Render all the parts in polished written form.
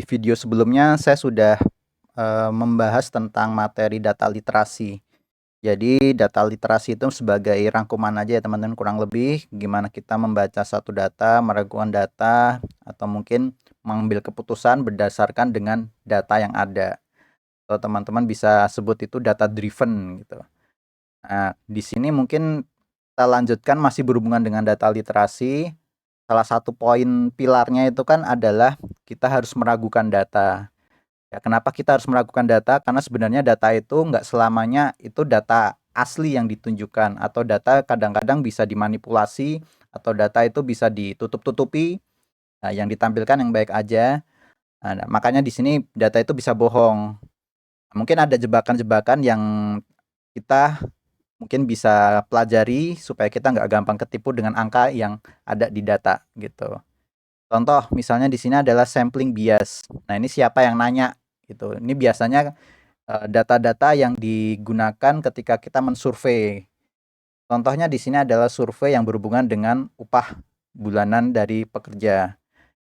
Di video sebelumnya saya sudah, membahas tentang materi data literasi. Jadi data literasi itu sebagai rangkuman aja ya teman-teman, kurang lebih gimana kita membaca satu data, meragukan data, atau mungkin mengambil keputusan berdasarkan dengan data yang ada. Atau teman-teman bisa sebut itu data driven gitu. Nah, di sini mungkin kita lanjutkan masih berhubungan dengan data literasi. Salah satu poin pilarnya itu kan adalah kita harus meragukan data. Ya, kenapa kita harus meragukan data? Karena sebenarnya data itu nggak selamanya itu data asli yang ditunjukkan, atau data kadang-kadang bisa dimanipulasi, atau data itu bisa ditutup-tutupi. Nah, yang ditampilkan yang baik aja. Nah, makanya di sini data itu bisa bohong. Mungkin ada jebakan-jebakan yang kita mungkin bisa pelajari supaya kita nggak gampang ketipu dengan angka yang ada di data gitu. Contoh misalnya di sini adalah sampling bias. Nah, ini siapa yang nanya gitu. Ini biasanya data-data yang digunakan ketika kita mensurvei. Contohnya di sini adalah survei yang berhubungan dengan upah bulanan dari pekerja.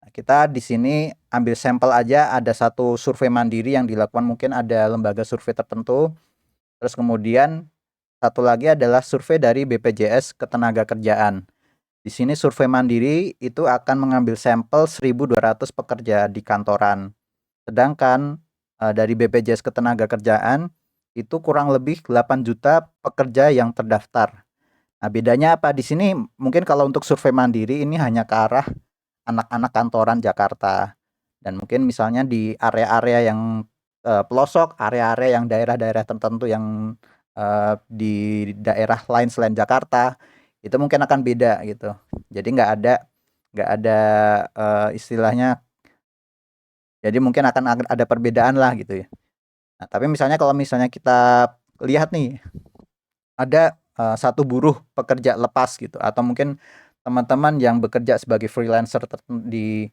Nah, kita di sini ambil sampel aja, ada satu survei mandiri yang dilakukan, mungkin ada lembaga survei tertentu. Terus kemudian satu lagi adalah survei dari BPJS Ketenagakerjaan. Di sini survei mandiri itu akan mengambil sampel 1.200 pekerja di kantoran. Sedangkan dari BPJS Ketenagakerjaan itu kurang lebih 8 juta pekerja yang terdaftar. Nah, bedanya apa di sini? Mungkin kalau untuk survei mandiri ini hanya ke arah anak-anak kantoran Jakarta. Dan mungkin misalnya di area-area yang pelosok, area-area yang daerah-daerah tertentu yang di daerah lain selain Jakarta, itu mungkin akan beda gitu. Jadi nggak ada istilahnya. Jadi mungkin akan ada perbedaan lah gitu ya. Nah, tapi misalnya kalau misalnya kita lihat nih, ada satu buruh pekerja lepas gitu, atau mungkin teman-teman yang bekerja sebagai freelancer di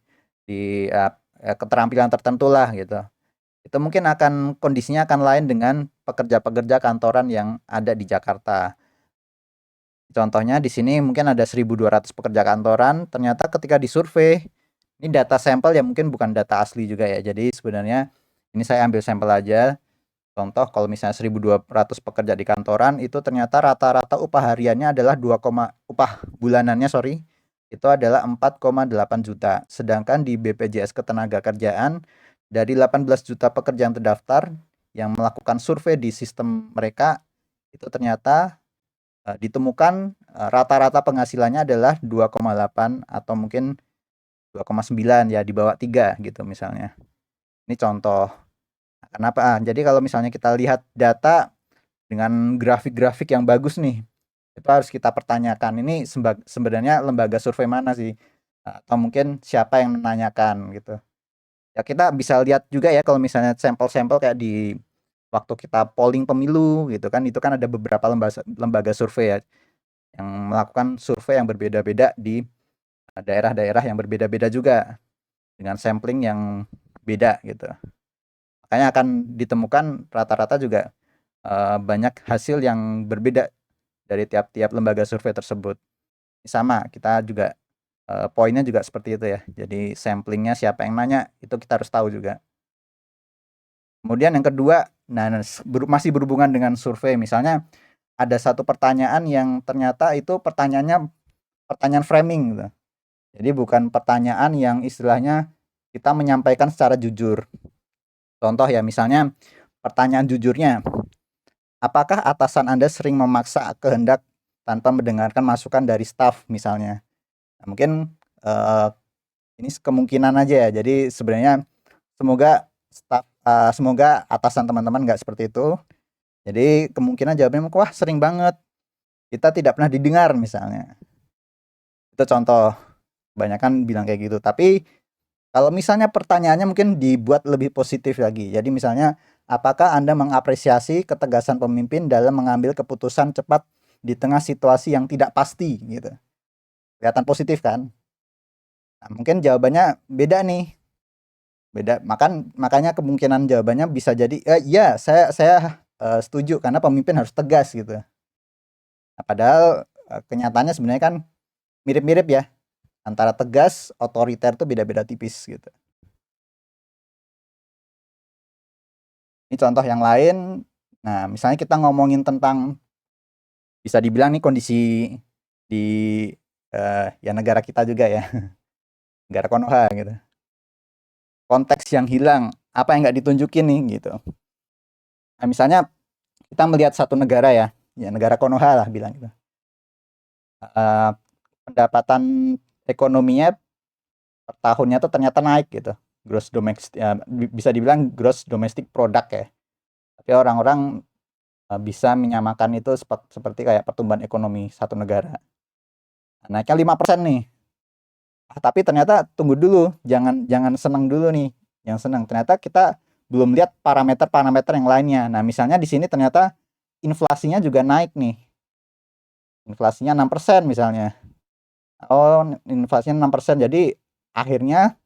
keterampilan tertentu lah gitu. Itu mungkin kondisinya akan lain dengan pekerja-pekerja kantoran yang ada di Jakarta. Contohnya di sini mungkin ada 1.200 pekerja kantoran, ternyata ketika disurvei, ini data sampel yang mungkin bukan data asli juga ya. Jadi sebenarnya ini saya ambil sampel aja. Contoh kalau misalnya 1.200 pekerja di kantoran, itu ternyata rata-rata upah hariannya adalah upah bulanannya, sorry, itu adalah 4,8 juta. Sedangkan di BPJS Ketenagakerjaan, dari 18 juta pekerja yang terdaftar yang melakukan survei di sistem mereka, itu ternyata ditemukan rata-rata penghasilannya adalah 2,8 atau mungkin 2,9, ya di bawah 3 gitu misalnya. Ini contoh. Kenapa? Jadi kalau misalnya kita lihat data dengan grafik-grafik yang bagus nih, itu harus kita pertanyakan, ini sebenarnya lembaga survei mana sih? Atau mungkin siapa yang menanyakan gitu. Ya kita bisa lihat juga ya kalau misalnya sampel-sampel kayak di waktu kita polling pemilu gitu kan, itu kan ada beberapa lembaga survei ya yang melakukan survei yang berbeda-beda di daerah-daerah yang berbeda-beda juga dengan sampling yang beda gitu. Makanya akan ditemukan rata-rata juga banyak hasil yang berbeda dari tiap-tiap lembaga survei tersebut. Sama, kita juga poinnya juga seperti itu ya. Jadi samplingnya siapa yang nanya, itu kita harus tahu juga. Kemudian yang kedua, nah masih berhubungan dengan survei. Misalnya ada satu pertanyaan yang ternyata itu pertanyaannya pertanyaan framing gitu. Jadi bukan pertanyaan yang istilahnya kita menyampaikan secara jujur. Contoh ya, misalnya pertanyaan jujurnya, apakah atasan Anda sering memaksa kehendak tanpa mendengarkan masukan dari staf misalnya? Nah, mungkin ini kemungkinan aja ya. Jadi sebenarnya semoga atasan teman-teman nggak seperti itu. Jadi kemungkinan jawabannya, wah sering banget. Kita tidak pernah didengar misalnya. Itu contoh. Banyak kan bilang kayak gitu. Tapi kalau misalnya pertanyaannya mungkin dibuat lebih positif lagi. Jadi misalnya, apakah Anda mengapresiasi ketegasan pemimpin dalam mengambil keputusan cepat di tengah situasi yang tidak pasti gitu. Kelihatan positif kan? Nah, mungkin jawabannya beda nih. Beda. Makanya kemungkinan jawabannya bisa jadi iya, saya setuju karena pemimpin harus tegas gitu. Nah, padahal kenyataannya sebenarnya kan mirip-mirip ya. Antara tegas, otoriter tuh beda-beda tipis gitu. Ini contoh yang lain. Nah, misalnya kita ngomongin tentang bisa dibilang nih kondisi di ya negara kita juga ya, negara Konoha gitu. Konteks yang hilang, apa yang nggak ditunjukin nih gitu. Nah, misalnya kita melihat satu negara ya negara Konoha lah bilang gitu. Pendapatan ekonominya per tahunnya tuh ternyata naik gitu. Gross domestic ya, bisa dibilang gross domestic product ya. Tapi orang-orang bisa menyamakan itu seperti kayak pertumbuhan ekonomi satu negara. Naiknya 5% nih. Tapi ternyata tunggu dulu, jangan senang dulu nih. Yang senang ternyata kita belum lihat parameter-parameter yang lainnya. Nah, misalnya di sini ternyata inflasinya juga naik nih. Inflasinya 6% misalnya. Oh, inflasinya 6%. Jadi akhirnya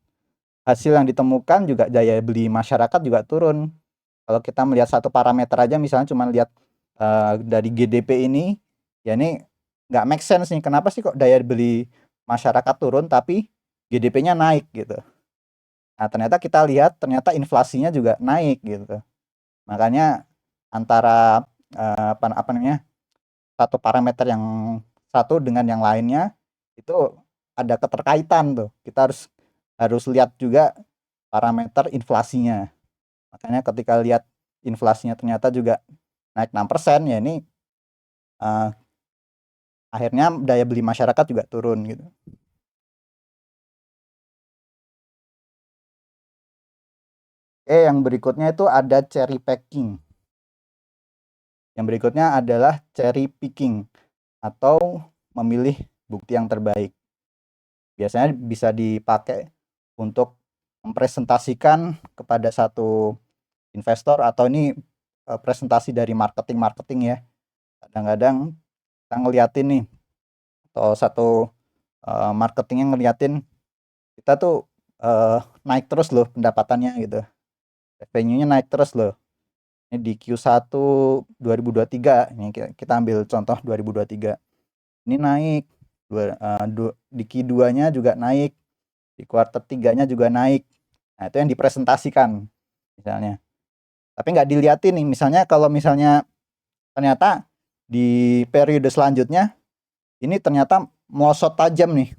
hasil yang ditemukan juga daya beli masyarakat juga turun. Kalau kita melihat satu parameter aja misalnya cuma lihat dari GDP ini, ya ini nggak make sense nih. Kenapa sih kok daya beli masyarakat turun tapi GDP-nya naik gitu. Nah, ternyata kita lihat ternyata inflasinya juga naik gitu. Makanya antara apa namanya? Satu parameter yang satu dengan yang lainnya itu ada keterkaitan tuh. Kita harus lihat juga parameter inflasinya. Makanya ketika lihat inflasinya ternyata juga naik 6%, ya ini akhirnya daya beli masyarakat juga turun gitu. Yang berikutnya itu ada cherry picking. Yang berikutnya adalah cherry picking atau memilih bukti yang terbaik. Biasanya bisa dipakai untuk mempresentasikan kepada satu investor atau ini presentasi dari marketing ya. Kadang-kadang kita ngeliatin nih atau satu marketingnya ngeliatin kita tuh naik terus loh pendapatannya gitu, revenue-nya naik terus loh. Ini di Q1 2023, ini kita ambil contoh 2023. Ini naik, di Q2-nya juga naik, di kuartal 3-nya juga naik. Nah, itu yang dipresentasikan misalnya. Tapi nggak dilihatin nih, misalnya kalau misalnya ternyata di periode selanjutnya ini ternyata melosot tajam nih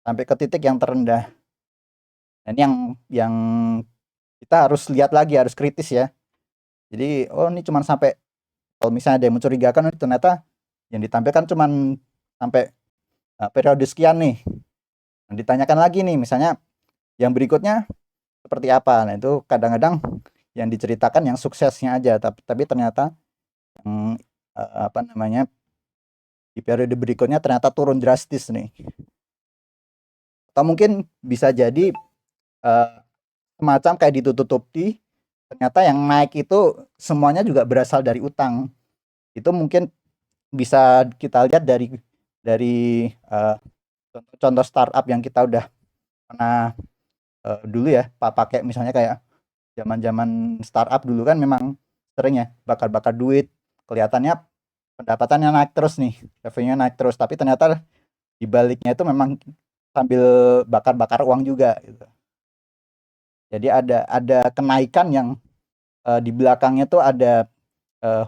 sampai ke titik yang terendah. Dan yang kita harus lihat lagi, harus kritis ya. Jadi, oh ini cuma sampai, kalau misalnya ada yang mencurigakan, ternyata yang ditampilkan cuma sampai periode sekian nih. Nah, ditanyakan lagi nih, misalnya yang berikutnya seperti apa. Nah, itu kadang-kadang yang diceritakan yang suksesnya aja, tapi ternyata yang apa namanya di periode berikutnya ternyata turun drastis nih. Atau mungkin bisa jadi semacam kayak ditutup-tutupi, ternyata yang naik itu semuanya juga berasal dari utang. Itu mungkin bisa kita lihat dari contoh startup yang kita udah pernah dulu ya, pakai misalnya kayak zaman-zaman startup dulu kan memang sering ya bakar-bakar duit, kelihatannya pendapatannya naik terus nih, revenue naik terus, tapi ternyata di baliknya itu memang sambil bakar-bakar uang juga gitu. Jadi ada kenaikan yang di belakangnya tuh ada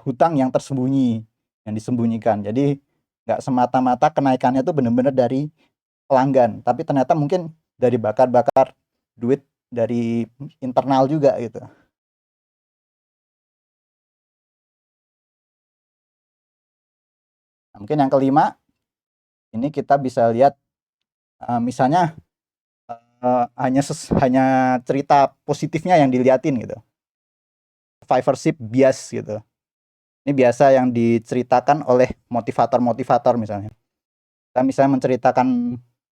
hutang yang tersembunyi, yang disembunyikan. Jadi nggak semata-mata kenaikannya tuh benar-benar dari pelanggan, tapi ternyata mungkin dari bakar-bakar duit dari internal juga gitu. Nah, mungkin yang kelima, ini kita bisa lihat misalnya hanya cerita positifnya yang diliatin gitu. Survivorship bias gitu. Ini biasa yang diceritakan oleh motivator-motivator misalnya. Kita misalnya menceritakan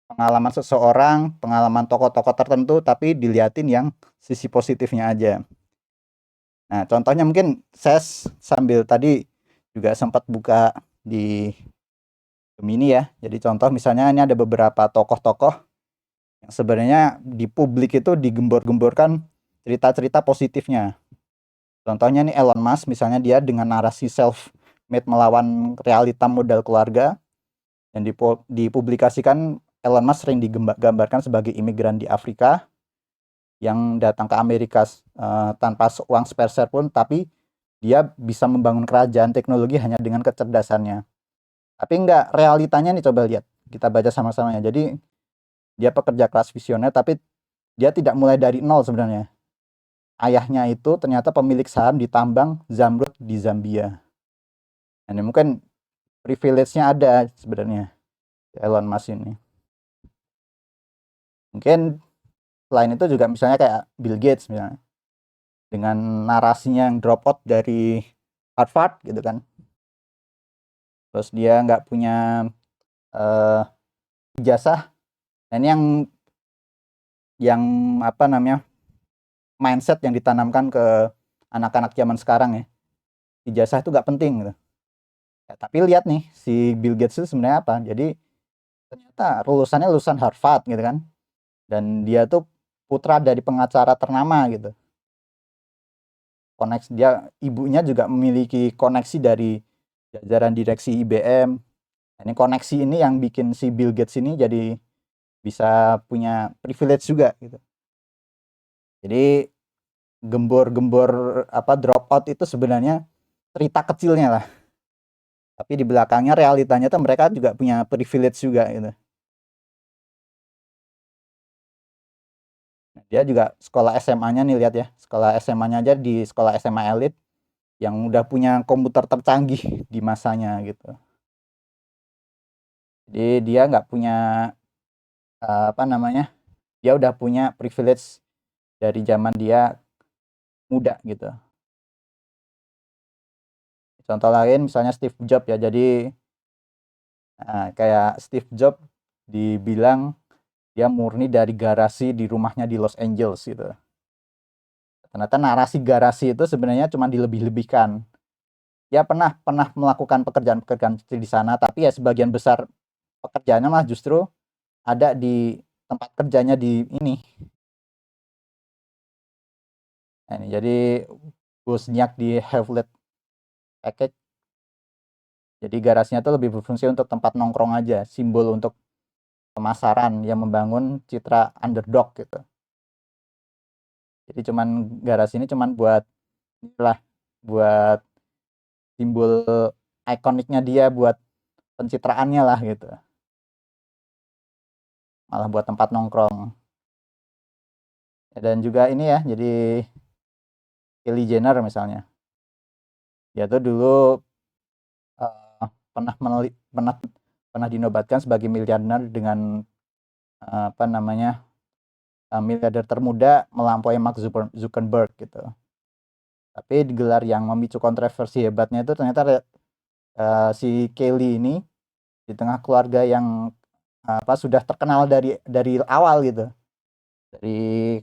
pengalaman seseorang, pengalaman tokoh-tokoh tertentu, tapi diliatin yang sisi positifnya aja. Nah, contohnya mungkin saya sambil tadi juga sempat buka di Gemini ya. Jadi contoh misalnya ini ada beberapa tokoh-tokoh yang sebenarnya di publik itu digembor-gemborkan cerita-cerita positifnya. Contohnya nih Elon Musk, misalnya dia dengan narasi self-made melawan realita modal keluarga, yang dipublikasikan Elon Musk sering digambarkan sebagai imigran di Afrika, yang datang ke Amerika tanpa uang sepeser pun, tapi dia bisa membangun kerajaan teknologi hanya dengan kecerdasannya. Tapi enggak, realitanya nih coba lihat, kita baca sama-sama ya. Jadi dia pekerja keras visioner, tapi dia tidak mulai dari nol sebenarnya. Ayahnya itu ternyata pemilik saham di tambang Zamrud di Zambia. Ini mungkin privilege-nya ada sebenarnya Elon Musk ini. Mungkin selain itu juga misalnya kayak Bill Gates misalnya, dengan narasinya yang drop out dari Harvard gitu kan. Terus dia nggak punya ijazah. Nah, ini yang apa namanya, mindset yang ditanamkan ke anak-anak zaman sekarang ya. Ijazah itu nggak penting gitu. Ya, tapi lihat nih si Bill Gates itu sebenarnya apa? Jadi ternyata lulusannya lulusan Harvard gitu kan. Dan dia tuh putra dari pengacara ternama gitu. Koneksi dia, ibunya juga memiliki koneksi dari jajaran direksi IBM. Ini koneksi ini yang bikin si Bill Gates ini jadi bisa punya privilege juga gitu. Jadi gembor-gembor apa drop out itu sebenarnya cerita kecilnya lah. Tapi di belakangnya realitanya tuh mereka juga punya privilege juga gitu. Nah, dia juga sekolah SMA-nya nih, lihat ya. Sekolah SMA-nya aja di sekolah SMA elit yang udah punya komputer tercanggih di masanya gitu. Jadi dia nggak punya apa namanya? Dia udah punya privilege dari zaman dia muda gitu. Contoh lain misalnya Steve Jobs ya. Jadi kayak Steve Jobs dibilang dia murni dari garasi di rumahnya di Los Angeles gitu. Ternyata narasi garasi itu sebenarnya cuma dilebih-lebihkan. Dia pernah melakukan pekerjaan-pekerjaan kecil di sana, tapi ya sebagian besar pekerjaannya malah justru ada di tempat kerjanya di ini. Nah, ini jadi Wozniak di Hewlett Packard. Jadi garasinya itu lebih berfungsi untuk tempat nongkrong aja, simbol untuk pemasaran yang membangun citra underdog gitu. Jadi cuman garasi ini cuman buat inilah, buat simbol ikoniknya dia, buat pencitraannya lah gitu. Malah buat tempat nongkrong. Dan juga ini ya, jadi Kylie Jenner misalnya. Dia tuh dulu uh, pernah pernah pernah dinobatkan sebagai miliarder dengan apa namanya, miliarder termuda melampaui Mark Zuckerberg gitu. Tapi di gelar yang memicu kontroversi hebatnya itu ternyata si Kylie ini di tengah keluarga yang apa sudah terkenal dari awal gitu, dari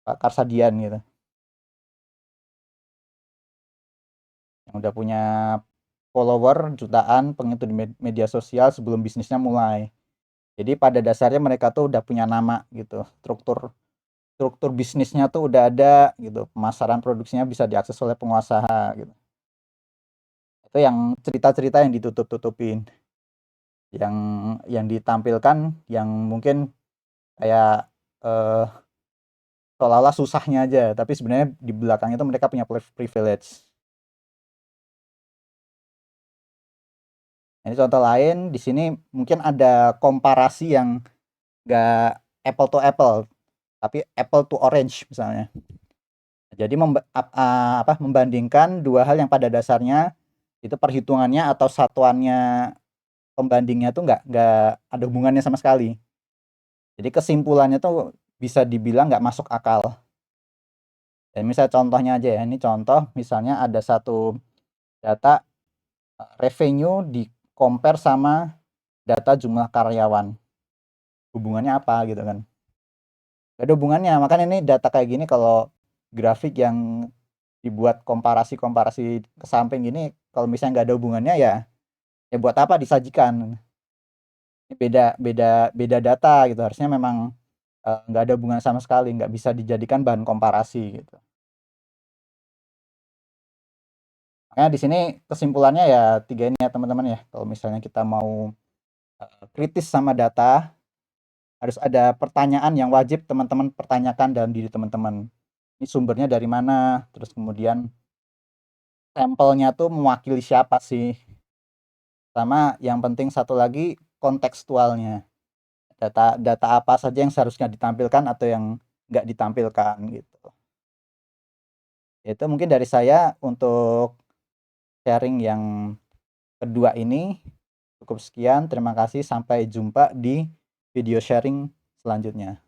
Pak Karsadian gitu, yang udah punya follower jutaan, pengikut di media sosial sebelum bisnisnya mulai. Jadi pada dasarnya mereka tuh udah punya nama gitu, struktur struktur bisnisnya tuh udah ada gitu, pemasaran produksinya bisa diakses oleh pengusaha gitu. Itu yang cerita-cerita yang ditutup-tutupin, yang ditampilkan yang mungkin kayak eh, seolah-olah susahnya aja, tapi sebenarnya di belakangnya itu mereka punya privilege. Ini contoh lain di sini mungkin ada komparasi yang nggak apple to apple, tapi apple to orange misalnya. Jadi membandingkan dua hal yang pada dasarnya itu perhitungannya atau satuannya pembandingnya tuh nggak ada hubungannya sama sekali. Jadi kesimpulannya tuh bisa dibilang nggak masuk akal. Dan misalnya contohnya aja ya, ini contoh misalnya ada satu data revenue di compare sama data jumlah karyawan. Hubungannya apa gitu kan? Gak ada hubungannya. Makanya ini data kayak gini kalau grafik yang dibuat komparasi-komparasi ke samping gini, kalau misalnya nggak ada hubungannya ya buat apa disajikan? Ini beda beda beda data gitu. Harusnya memang nggak ada hubungan sama sekali, nggak bisa dijadikan bahan komparasi gitu. Makanya di sini kesimpulannya ya tiga ini ya teman-teman ya. Kalau misalnya kita mau kritis sama data, Harus ada pertanyaan yang wajib teman-teman pertanyakan dalam diri teman-teman. Ini sumbernya dari mana? Terus kemudian sampelnya tuh mewakili siapa sih? Sama yang penting satu lagi kontekstualnya. Data apa saja yang seharusnya ditampilkan atau yang nggak ditampilkan gitu. Itu mungkin dari saya untuk sharing yang kedua ini. Cukup sekian, terima kasih, sampai jumpa di video sharing selanjutnya.